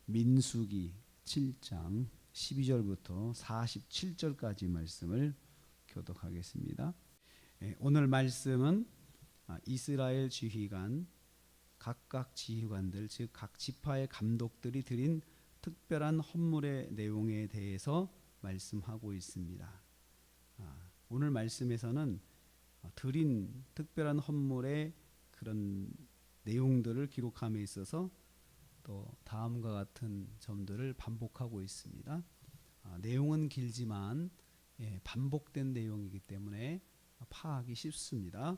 민수기 7장 12절부터 47절까지 말씀을 교독하겠습니다. 오늘 말씀은 이스라엘 지휘관, 각각 지휘관들, 즉 각 지파의 감독들이 드린 특별한 헌물의 내용에 대해서 말씀하고 있습니다. 오늘 말씀에서는 드린 특별한 헌물의 그런 내용들을 기록함에 있어서 또 다음과 같은 점들을 반복하고 있습니다. 내용은 길지만 반복된 내용이기 때문에 파악이 쉽습니다.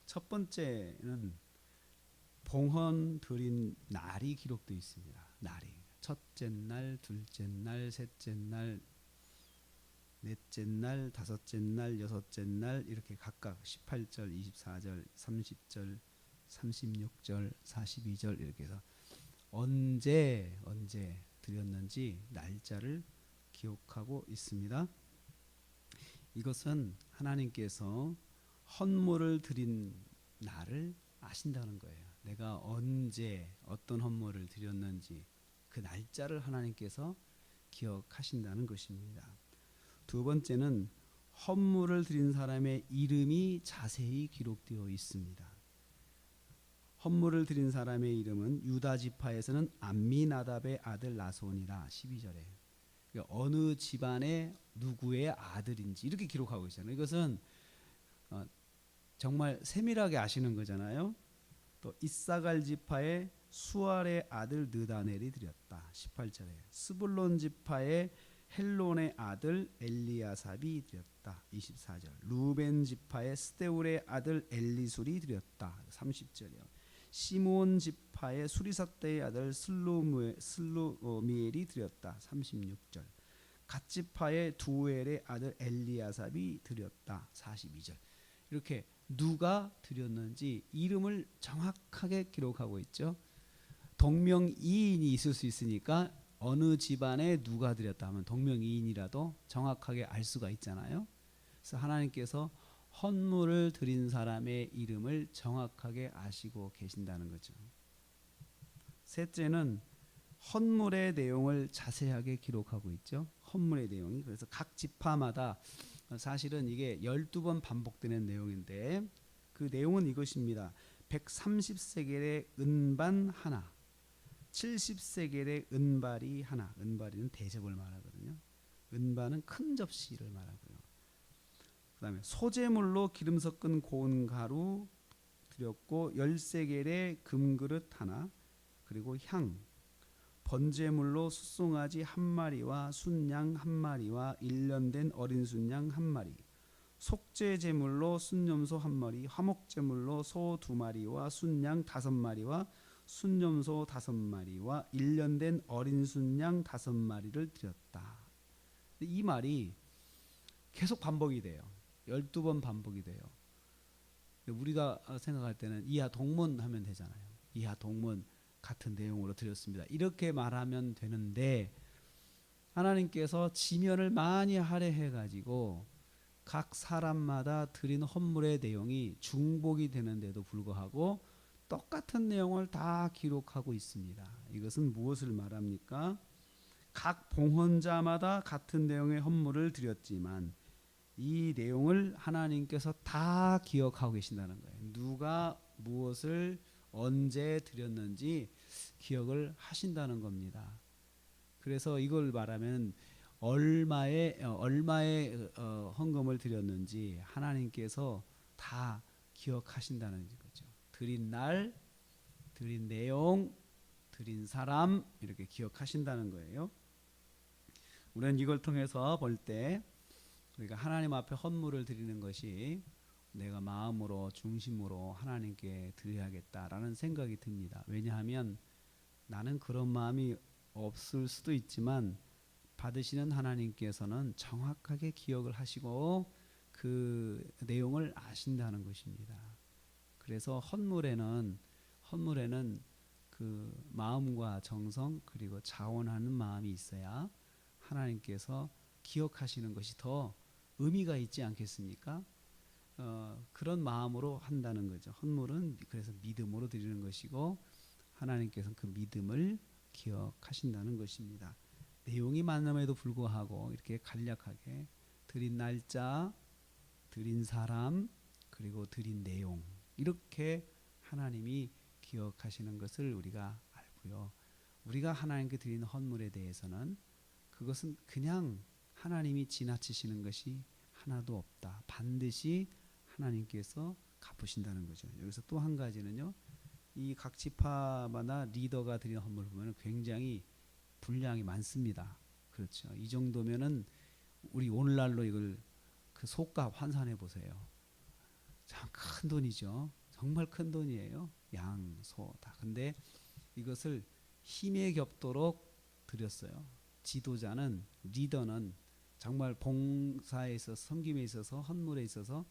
첫 번째는 봉헌 드린 날이 기록되어 있습니다. 날이 첫째 날, 둘째 날, 셋째 날, 넷째 날, 다섯째 날, 여섯째 날 이렇게 각각 18절, 24절, 30절, 36절, 42절 이렇게 해서 언제 드렸는지 날짜를 기록하고 있습니다. 이것은 하나님께서 헌물을 드린 날을 아신다는 거예요. 내가 언제 어떤 헌물을 드렸는지 그 날짜를 하나님께서 기억하신다는 것입니다. 두 번째는 헌물을 드린 사람의 이름이 자세히 기록되어 있습니다. 헌물을 드린 사람의 이름은 유다 지파에서는 암미나답의 아들 나손이라 12절에 어느 집안의 누구의 아들인지 이렇게 기록하고 있잖아요. 이것은 정말 세밀하게 아시는 거잖아요. 또 이사갈 지파의 수알의 아들 느다넬이 드렸다 18절에 스불론 지파의 헬론의 아들 엘리아삽이 드렸다 24절 루벤 지파의 스데울의 아들 엘리술이 드렸다 30절이요 시므온 지파의 수리사대의 아들 슬루미엘이 드렸다 36절 갓 지파의 두엘의 아들 엘리아삽이 드렸다 42절 이렇게 누가 드렸는지 이름을 정확하게 기록하고 있죠. 동명이인이 있을 수 있으니까 어느 집안에 누가 드렸다 하면 동명이인이라도 정확하게 알 수가 있잖아요. 그래서 하나님께서 헌물을 드린 사람의 이름을 정확하게 아시고 계신다는 거죠. 셋째는 헌물의 내용을 자세하게 기록하고 있죠. 헌물의 내용이 그래서 각 지파마다 사실은 이게 12번 반복되는 내용인데 그 내용은 이것입니다. 130세겔의 은반 하나 70세겔의 은발이 하나 은발이는 대접을 말하거든요. 은반은 큰 접시를 말하고요. 그 다음에 소재물로 기름 섞은 고운 가루 드렸고 10세겔의 금그릇 하나 그리고 향 번제물로 숫송아지 한 마리와 순양 한 마리와 1년 된 어린 순양 한 마리 속죄제물로 순염소 한 마리 화목제물로 소 2마리와 순양 5마리와 순염소 5마리와 1년 된 어린 순양 5마리를 드렸다. 이 말이 계속 반복이 돼요. 12번 반복이 돼요. 우리가 생각할 때는 이하 동문 하면 되잖아요. 이하 동문 같은 내용으로 드렸습니다. 이렇게 말하면 되는데 하나님께서 지면을 많이 할애해 가지고 각 사람마다 드린 헌물의 내용이 중복이 되는데도 불구하고 똑같은 내용을 다 기록하고 있습니다. 이것은 무엇을 말합니까? 각 봉헌자마다 같은 내용의 헌물을 드렸지만 이 내용을 하나님께서 다 기억하고 계신다는 거예요. 누가 무엇을 언제 드렸는지 기억을 하신다는 겁니다. 그래서 이걸 말하면 얼마의 헌금을 드렸는지 하나님께서 다 기억하신다는 거죠. 드린 날, 드린 내용, 드린 사람 이렇게 기억하신다는 거예요. 우리는 이걸 통해서 볼 때 우리가 하나님 앞에 헌물을 드리는 것이 내가 마음으로 중심으로 하나님께 드려야겠다라는 생각이 듭니다. 왜냐하면 나는 그런 마음이 없을 수도 있지만 받으시는 하나님께서는 정확하게 기억을 하시고 그 내용을 아신다는 것입니다. 그래서 헌물에는 그 마음과 정성 그리고 자원하는 마음이 있어야 하나님께서 기억하시는 것이 더 의미가 있지 않겠습니까? 그런 마음으로 한다는 거죠. 헌물은 그래서 믿음으로 드리는 것이고 하나님께서는 그 믿음을 기억하신다는 것입니다. 내용이 많음에도 불구하고 이렇게 간략하게 드린 날짜, 드린 사람, 그리고 드린 내용, 이렇게 하나님이 기억하시는 것을 우리가 알고요. 우리가 하나님께 드리는 헌물에 대해서는 그것은 그냥 하나님이 지나치시는 것이 하나도 없다. 반드시 하나님께서 갚으신다는 거죠. 여기서 또 한 가지는요. 이 각 지파마다 리더가 드리는 헌물을 보면 굉장히 분량이 많습니다. 그렇죠. 이 정도면은 우리 오늘날로 이걸 그 속값 환산해 보세요. 참 큰 돈이죠. 정말 큰 돈이에요. 양, 소 다. 근데 이것을 힘에 겹도록 드렸어요. 지도자는, 리더는 정말 봉사에 있어서, 섬김에 있어서, 헌물에 있어서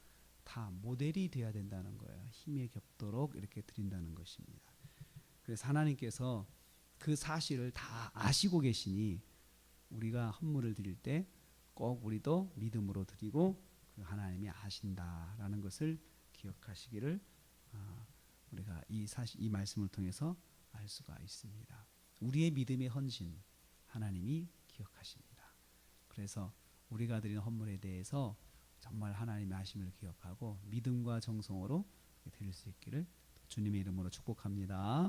다 모델이 돼야 된다는 거예요. 힘에 겹도록 이렇게 드린다는 것입니다. 그래서 하나님께서 그 사실을 다 아시고 계시니 우리가 헌물을 드릴 때 꼭 우리도 믿음으로 드리고 그 하나님이 아신다라는 것을 기억하시기를 우리가 이 말씀을 통해서 알 수가 있습니다. 우리의 믿음의 헌신 하나님이 기억하십니다. 그래서 우리가 드리는 헌물에 대해서 정말 하나님의 아심을 기억하고 믿음과 정성으로 드릴 수 있기를 주님의 이름으로 축복합니다.